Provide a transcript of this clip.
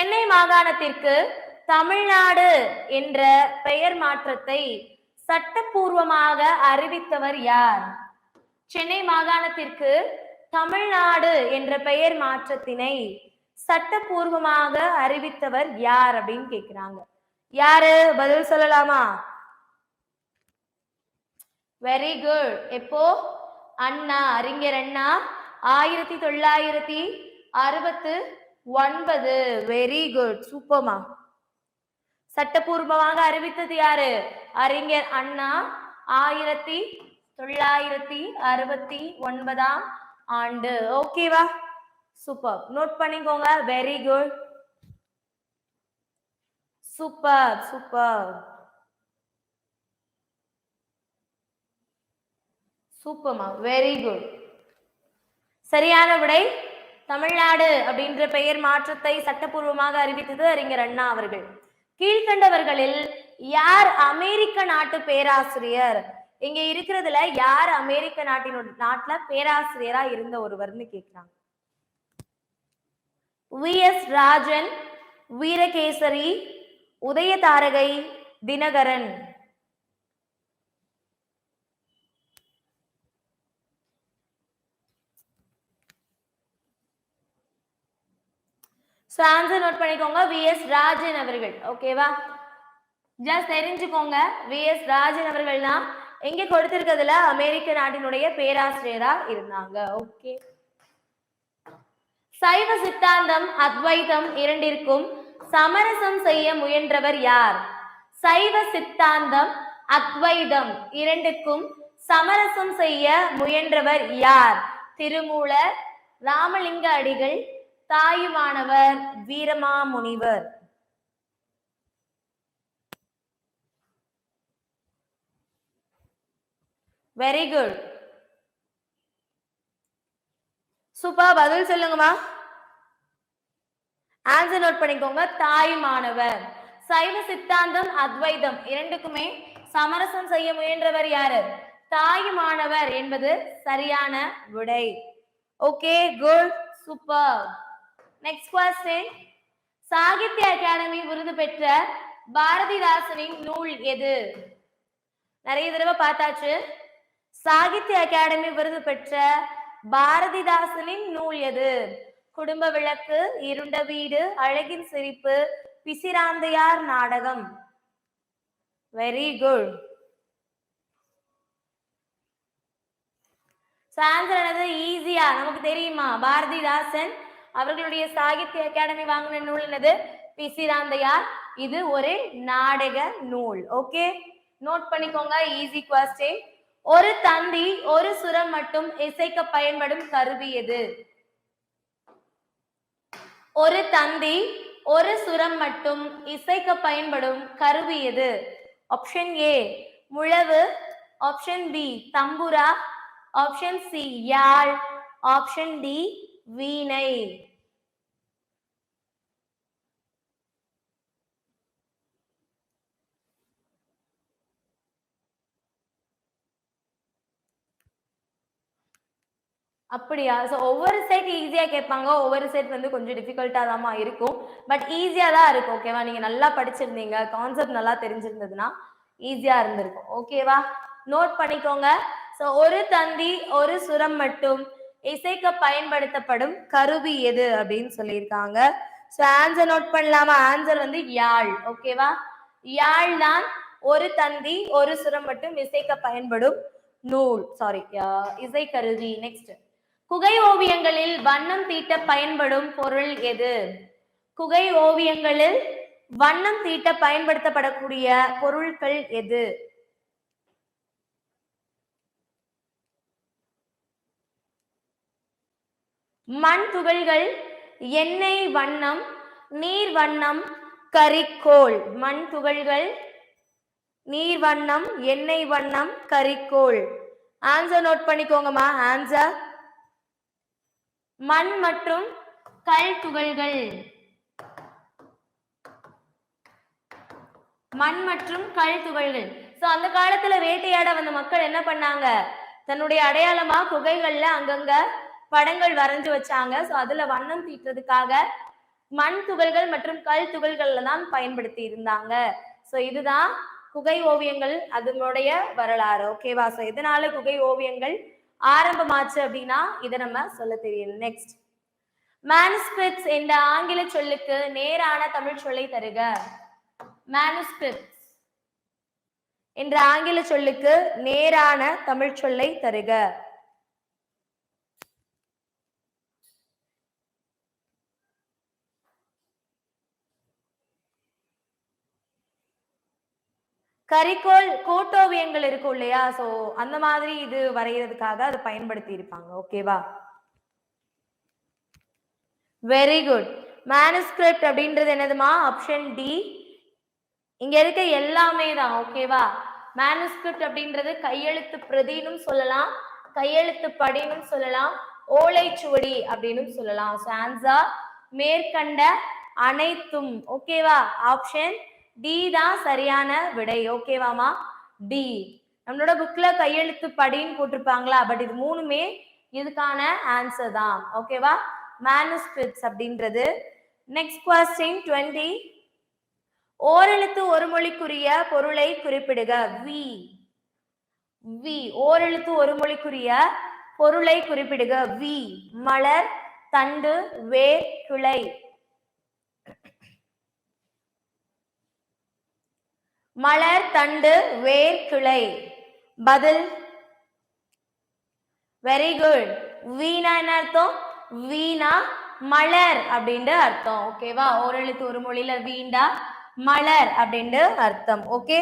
சென்னை மாகாணத்திற்கு தமிழ்நாடு என்ற பெயர் மாற்றத்தை சட்டப்பூர்வமாக அறிவித்தவர் யார்? சென்னை மாகாணத்திற்கு தமிழ்நாடு என்ற பெயர் மாற்றத்தினை சட்டப்பூர்வமாக அறிவித்தவர் யார் அப்படின்னு கேக்குறாங்க. யாரு? பதில் சொல்லலாமா? Very good. எப்போ? அண்ணா, அறிஞர் அண்ணா 1969. வெரி குட், சூப்பர்மா. சட்டப்பூர்வமாக அறிவித்தது யாரு? அறிஞர் அண்ணா 1969 ஆண்டு. ஓகேவா? சூப்பர், நோட் பண்ணிக்கோங்க. வெரி குட், சூப்பர் சூப்பர் சூப்பர்மா, வெரி குட். சரியான விடை தமிழ்நாடு அப்படின்ற பெயர் மாற்றத்தை சட்டப்பூர்வமாக அறிவித்தது அறிஞர் அண்ணா அவர்கள். கீழ்கண்டவர்களில் யார் அமெரிக்க நாட்டு பேராசிரியர்? இங்க இருக்கிறதுல யார் அமெரிக்க நாட்டுல பேராசிரியரா இருந்த ஒருவர்னு கேட்கிறாங்க. வி.எஸ். ராஜன், வீரகேசரி, உதயதாரகை, தினகரன். ஆன்சர் நோட் பண்ணிக்கோங்க. வி.எஸ். ராஜன் அவர்கள். ஓகேவா? ஜஸ்ட் தெரிஞ்சுக்கோங்க, வி.எஸ். ராஜன் அவர்கள் தான் எங்க கொடுத்திருக்கிறதுல அமெரிக்க நாட்டினுடைய பேராசிரியரா இருந்தாங்க. ஓகே. சைவ சித்தாந்தம் அத்வைதம் இரண்டிற்கும் சமரசம் செய்ய முயன்றவர் யார்? சைவ சித்தாந்தம் அத்வைதம் இரண்டுக்கும் சமரசம் செய்ய முயன்றவர் யார்? திருமூலர், ராமலிங்க அடிகள், Thayumanavar, Veeramamunivar. Very good, super. பதில் சொல்லுங்கம்மா. ஆன்சர் நோட் பண்ணிக்கோங்க. தாயுமானவர். சைவ சித்தாந்தம் அத்வைதம் இரண்டுக்குமே சமரசம் செய்ய முயன்றவர் யாரு? தாயுமானவர் என்பது சரியான விடை. Okay, good, super. Next question. Sahitya Akademi விருது பெற்ற பாரதிதாசனின் நூல் எது? நிறைய தடவை பார்த்தாச்சு. சாகித்ய அகாடமி விருது பெற்ற பாரதிதாசனின் நூல் எது? குடும்ப விளக்கு, இருண்ட வீடு, அழகின் சிரிப்பு, பிசிராந்தையார் நாடகம். Very good. ஆன்சர் என்னது? ஈஸியா நமக்கு தெரியுமா? பாரதிதாசன் அவர்களுடைய சாகித்ய அகாடமி வாங்கின நூல் என்னது? பிசிராந்தையார். இது ஒரு நாடக நூல். ஓகே, நோட் பண்ணிக்கோங்க. Easy question. ஒரு தந்தி ஒரு சுரம் மட்டும் இசைக்க பயன்படும் கருவி எது? ஒரு தந்தி ஒரு சுரம் மட்டும் இசைக்க பயன்படும் கருவி எது? ஆப்ஷன் ஏ முழவு, ஆப்ஷன் பி தம்புரா, ஆப்ஷன் சி யாழ், ஆப்ஷன் டி வீணை. அப்படியா? ஸோ ஒவ்வொரு செட் ஈஸியா கேட்பாங்க, ஒவ்வொரு செட் வந்து கொஞ்சம் டிஃபிகல்ட்டா தான் இருக்கும். பட் ஈஸியா தான் இருக்கும். ஓகேவா? நீங்க நல்லா படிச்சிருந்தீங்க, கான்செப்ட் நல்லா தெரிஞ்சிருந்ததுன்னா ஈஸியா இருந்திருக்கும். ஓகேவா? நோட் பண்ணிக்கோங்க. ஸோ ஒரு தந்தி ஒரு சுரம் மட்டும் இசைக்க பயன்படுத்தப்படும் கருவி எது அப்படின்னு சொல்லியிருக்காங்க. ஸோ ஆன்சர் நோட் பண்ணலாமா? ஆன்சர் வந்து யாழ். ஓகேவா? யாழ் தான் ஒரு தந்தி ஒரு சுரம் மட்டும் இசைக்க பயன்படும் நூல், சாரி இசை கருவி. நெக்ஸ்ட். குகை ஓவியங்களில் வண்ணம் தீட்ட பயன்படும் பொருள் எது? குகை ஓவியங்களில் வண்ணம் தீட்ட பயன்படுத்தப்படக்கூடிய பொருட்கள் எது? மண் துகள்கள், எண்ணெய் வண்ணம், நீர் வண்ணம், கரிக்கோல். மண் துகள்கள், நீர் வண்ணம், எண்ணெய் வண்ணம், கரிக்கோல். ஆன்சர் நோட் பண்ணிக்கோங்கம்மா. ஆன்சர் மண் மற்றும் கல் துகள்கள். மண் மற்றும் கல் துகள்கள். சோ அந்த காலத்துல வேட்டையாட வந்த மக்கள் என்ன பண்ணாங்க? தன்னுடைய அடையாளமா குகைகள்ல அங்கங்க படங்கள் வரைஞ்சு வச்சாங்க. சோ அதுல வண்ணம் தீட்டுறதுக்காக மண் துகள்கள் மற்றும் கல் துகள்கள்ல தான் பயன்படுத்தி இருந்தாங்க. சோ இதுதான் குகை ஓவியங்கள் அதனுடைய வரலாறு. ஓகேவா? சோ எதனால குகை ஓவியங்கள் ஆரம்பமாச்சு அப்படின்னா இதை நம்ம சொல்ல தெரியணும். நெக்ஸ்ட், மேனுஸ்கிரிப்ட்ஸ் என்ற ஆங்கில சொல்லுக்கு நேரான தமிழ் சொல்லை தருக. மேனுஸ்கிரிப்ட்ஸ் என்ற ஆங்கில சொல்லுக்கு நேரான தமிழ் சொல்லை தருக. கரிக்கோல் கோட்டோவியங்கள் இருக்கும் இல்லையா? சோ அந்த மாதிரி இது வரைகிறதுக்காக அதை பயன்படுத்தி இருப்பாங்க. ஓகேவா? Very good. மேனுஸ்கிரிப்ட் அப்படின்றது என்னதுமா? Option D. இங்க இருக்க எல்லாமே தான். ஓகேவா? மேனுஸ்கிரிப்ட் அப்படின்றது கையெழுத்து பிரதினும் சொல்லலாம், கையெழுத்து படினும் சொல்லலாம், ஓலைச்சுவடி அப்படின்னு சொல்லலாம். சோ ஆன்சர் மேற்கண்ட அனைத்தும். ஓகேவா? ஆப்ஷன் டி தான் சரியான விடை. ஓகேவாமா? டி. நம்மளோட புக்ல கையெழுத்து படின்னு போட்டிருப்பாங்களா? பட் இது மூணுமே இதுக்கான ஆன்சர் தான். ஓகேவா? மேனுஸ்கிரிப்ட்ஸ் அப்படின்றது. Next question 20. ஓரெழுத்து ஒரு மொழிக்குரிய பொருளை குறிப்பிடுக. வி. வி. ஓரெழுத்து ஒரு மொழிக்குரிய பொருளை குறிப்பிடுக. வி. மலர், தண்டு, வேர், கிளை. மலர், தண்டு, வேர், கிளை. பதில். Very good. வீணா என்ன அர்த்தம்? வீணா மலர் அப்படின்ட்டு அர்த்தம். ஓகேவா? ஓரெழுத்து ஒரு மொழியில வீண்டா மலர் அப்படின்ட்டு அர்த்தம். ஓகே.